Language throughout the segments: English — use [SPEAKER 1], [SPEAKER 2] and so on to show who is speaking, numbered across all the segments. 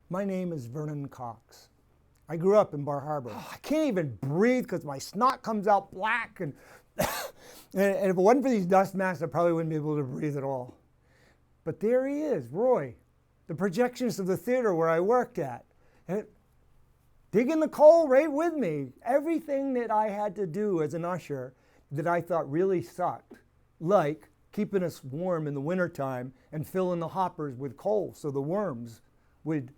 [SPEAKER 1] My name is Vernon Cox. I grew up in Bar Harbor. I can't even breathe because my snot comes out black. And if it wasn't for these dust masks, I probably wouldn't be able to breathe at all. But there he is, Roy, the projectionist of the theater where I worked at. And digging the coal right with me. Everything that I had to do as an usher that I thought really sucked, like keeping us warm in the wintertime and filling the hoppers with coal so the worms would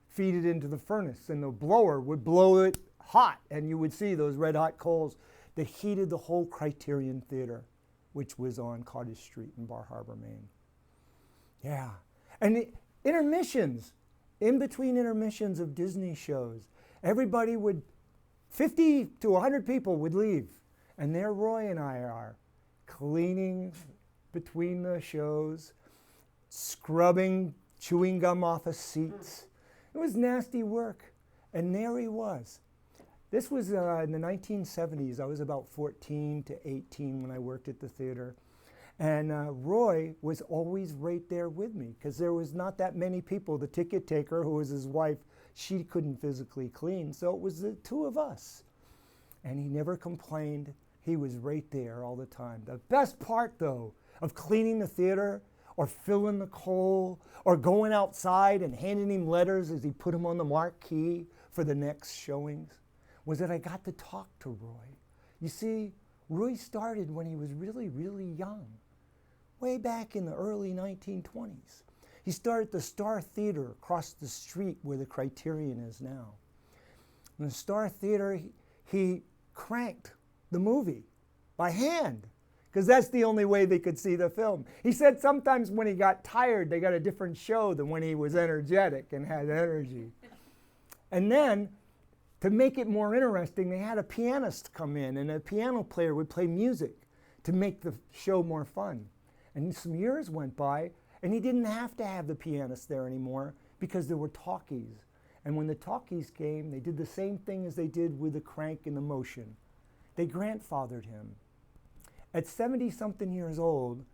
[SPEAKER 1] feed it into the furnace and the blower would blow it hot and you would see those red hot coals that heated the whole Criterion Theater, which was on Cottage Street in Bar Harbor, Maine. Yeah, and the intermissions, in between intermissions of Disney shows, everybody would, 50 to 100 people would leave, and there Roy and I are, cleaning between the shows, scrubbing chewing gum off of seats. It was nasty work, and there he was. This was in the 1970s. I was about 14 to 18 when I worked at the theater. And Roy was always right there with me because there was not that many people. The ticket taker, who was his wife, she couldn't physically clean, so it was the two of us. And he never complained. He was right there all the time. The best part, though, of cleaning the theater or filling the coal or going outside and handing him letters as he put them on the marquee for the next showings was that I got to talk to Roy. You see, Roy started when he was really, really young, way back in the early 1920s. He started at the Star Theater across the street where the Criterion is now. In the Star Theater, he cranked the movie by hand, because that's the only way they could see the film. He said sometimes when he got tired, they got a different show than when he was energetic and had energy. And then, to make it more interesting, they had a pianist come in, and a piano player would play music to make the show more fun. And some years went by, and he didn't have to have the pianist there anymore because there were talkies. And when the talkies came, they did the same thing as they did with the crank and the motion. They grandfathered him. At 70-something years old,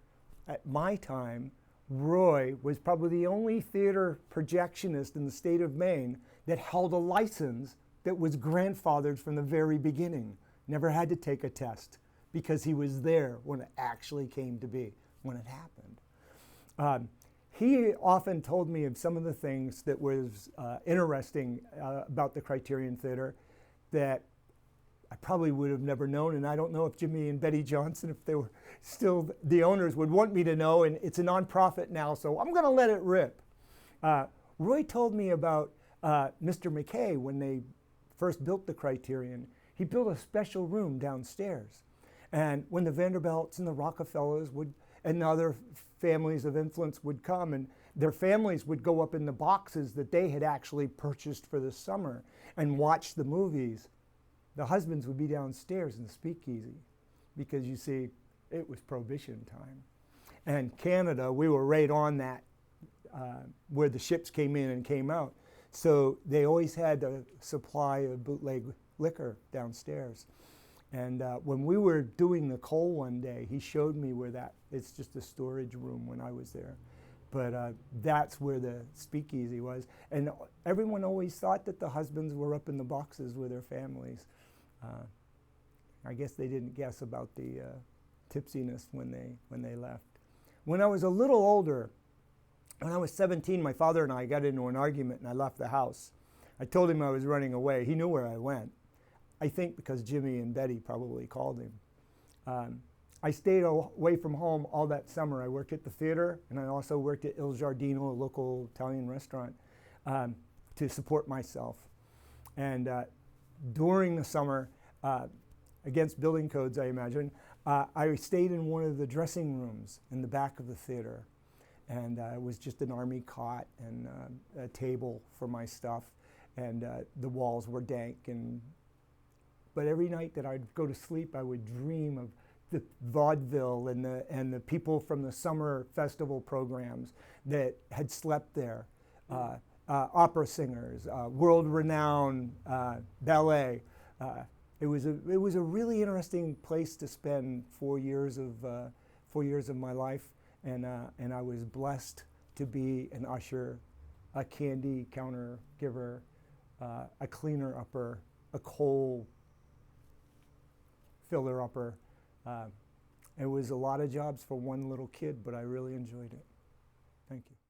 [SPEAKER 1] at my time, Roy was probably the only theater projectionist in the state of Maine that held a license that was grandfathered from the very beginning. Never had to take a test because he was there when it actually came to be, when it happened. He often told me of some of the things that was interesting about the Criterion Theater that I probably would have never known, and I don't know if Jimmy and Betty Johnson, if they were still the owners, would want me to know, and it's a nonprofit now, so I'm gonna let it rip. Roy told me about Mr. McKay when they first built the Criterion. He built a special room downstairs, and when the Vanderbilts and the Rockefellers would, and other families of influence would come, and their families would go up in the boxes that they had actually purchased for the summer and watch the movies. The husbands would be downstairs in the speakeasy because, you see, it was Prohibition time. And Canada, we were right on that, where the ships came in and came out. So they always had a supply of bootleg liquor downstairs. And when we were doing the coal one day, he showed me where that, it's just a storage room when I was there. But that's where the speakeasy was. And everyone always thought that the husbands were up in the boxes with their families. I guess they didn't guess about the tipsiness when they left. When I was a little older, when I was 17, my father and I got into an argument and I left the house. I told him I was running away. He knew where I went. I think because Jimmy and Betty probably called him. I stayed away from home all that summer. I worked at the theater, and I also worked at Il Giardino, a local Italian restaurant, to support myself. And during the summer, against building codes, I imagine, I stayed in one of the dressing rooms in the back of the theater. And it was just an army cot and a table for my stuff. And the walls were dank. But every night that I'd go to sleep, I would dream of the vaudeville and the people from the summer festival programs that had slept there. Opera singers, world-renowned ballet. It was a really interesting place to spend 4 years of my life, and I was blessed to be an usher a candy counter giver, a cleaner upper, a coal filler upper. It was a lot of jobs for one little kid, but I really enjoyed it. Thank you.